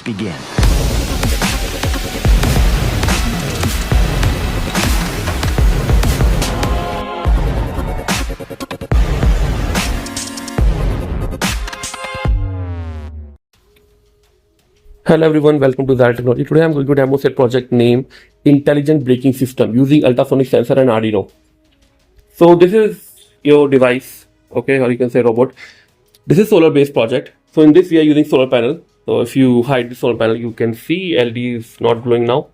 begin. Hello everyone, welcome to Xilir Technology. Today I'm going to demonstrate project name Intelligent Braking System using ultrasonic sensor and Arduino. So this is your device, okay, or you can say robot. This is solar based project. So in this we are using solar panel. So if you hide the solar panel, you can see LED is not glowing now.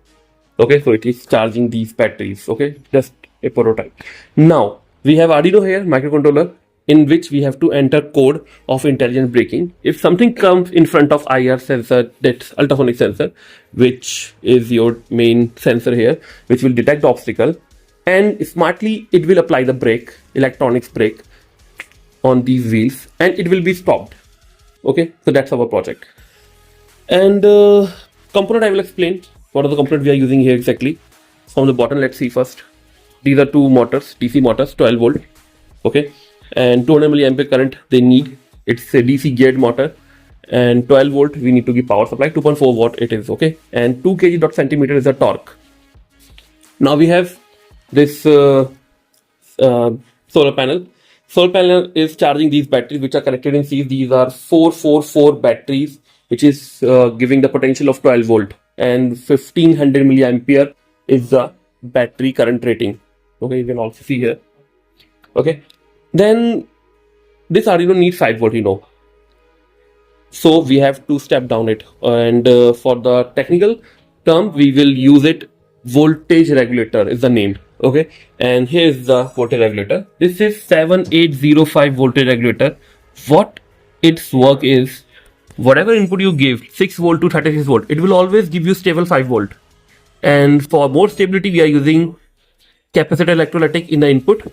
Okay, so it is charging these batteries. Okay, just a prototype. Now we have Arduino here, microcontroller, in which we have to enter code of intelligent braking. If something comes in front of IR sensor, that's ultrasonic sensor, which is your main sensor here, which will detect the obstacle, and smartly it will apply the brake, electronics brake on these wheels, and it will be stopped. Okay, so that's our project. And component I will explain. What are the component we are using here exactly? From the bottom, let's see first. These are two motors, DC motors, 12 volt. Okay, and 200 milliampere current they need. It's a DC geared motor, and 12 volt we need to give power supply. 2.4 watt it is. Okay, and 2 kg dot centimeter is the torque. Now we have this solar panel. Solar panel is charging these batteries which are connected in series. These are 444 batteries, which is giving the potential of 12 volt, and 1500 milliampere is the battery current rating. Okay, you can also see here. Okay, then this Arduino needs 5 volt, you know. So we have to step down it, and for the technical term, we will use it. Voltage regulator is the name. Okay, and here is the voltage regulator. This is 7805 voltage regulator. What its work is, whatever input you give, 6 volt to 36 volt, it will always give you stable 5 volt. And for more stability, we are using capacitor electrolytic in the input,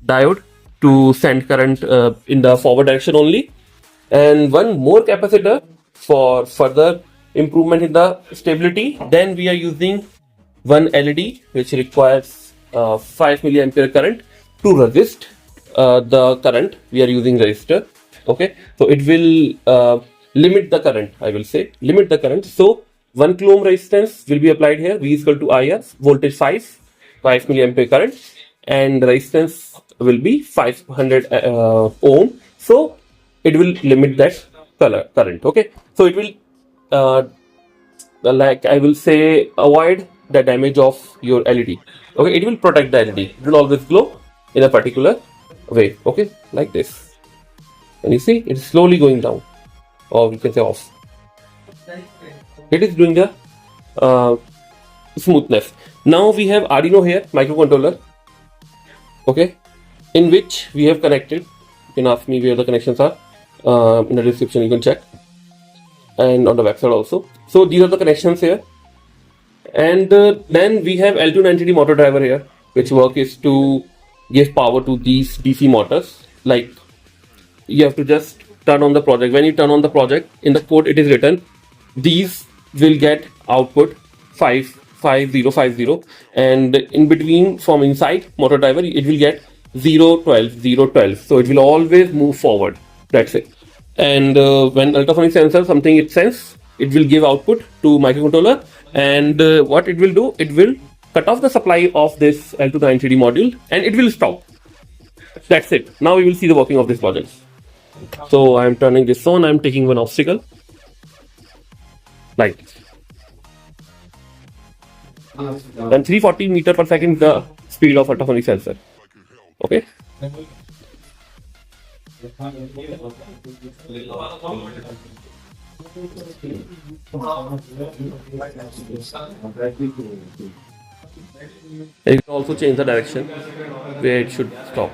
diode to send current in the forward direction only, and one more capacitor for further improvement in the stability. Then we are using one LED which requires 5 milliampere current to resist the current. We are using resistor. Okay, so it will limit the current. I will say limit the current. So 1 kilo ohm resistance will be applied here. V is equal to IR, voltage 5 milliampere current, and resistance will be 500 ohm. So it will limit that current. Okay, so it will like I will say avoid the damage of your LED. Okay, it will protect the LED. It will always glow in a particular way. Okay, like this. And you see it's slowly going down, or you can say off. It is doing the smoothness. Now we have Arduino here, microcontroller. Okay, in which we have connected. You can ask me where the connections are. In the description you can check, and on the website also. So these are the connections here, and then we have L290D motor driver here, which work is to give power to these DC motors. Like you have to just turn on the project. When you turn on the project, in the code it is written these will get output 5050, and in between from inside motor driver it will get 012. So it will always move forward. That's it. And when ultrasonic sensor something it sense, it will give output to microcontroller, and what it will do, it will cut off the supply of this L290D module and it will stop. That's it. Now we will see the working of this project. So I am turning this on. I am taking one obstacle like this. And 340 meter per second the speed of ultrasonic sensor. Okay. You can also change the direction where it should stop.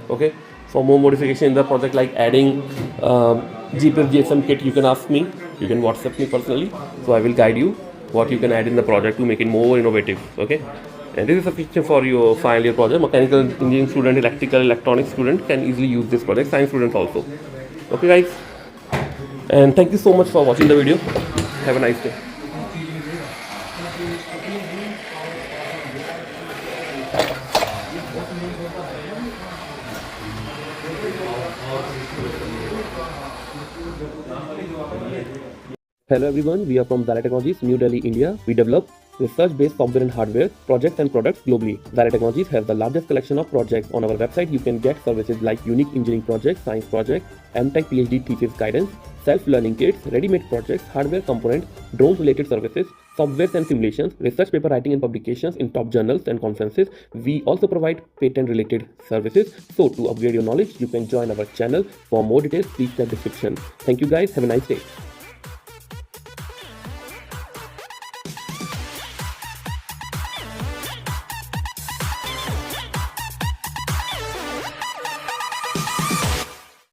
Okay. For more modification in the project, like adding GPS GSM kit, you can ask me. You can WhatsApp me personally. So I will guide you what you can add in the project to make it more innovative. Okay. And this is sufficient for your final year project. Mechanical engineering student, electrical, electronics student can easily use this project. Science students also. Okay guys. And thank you so much for watching the video. Have a nice day. Hello everyone, we are from Xilir Technologies, New Delhi, India. We develop research-based software and hardware projects and products globally. Xilir Technologies has the largest collection of projects. On our website, you can get services like unique engineering projects, science projects, M.Tech Ph.D. thesis guidance, self-learning kits, ready-made projects, hardware components, drone-related services, softwares and simulations, research paper writing and publications in top journals and conferences. We also provide patent-related services. So to upgrade your knowledge, you can join our channel. For more details, please check description. Thank you guys. Have a nice day.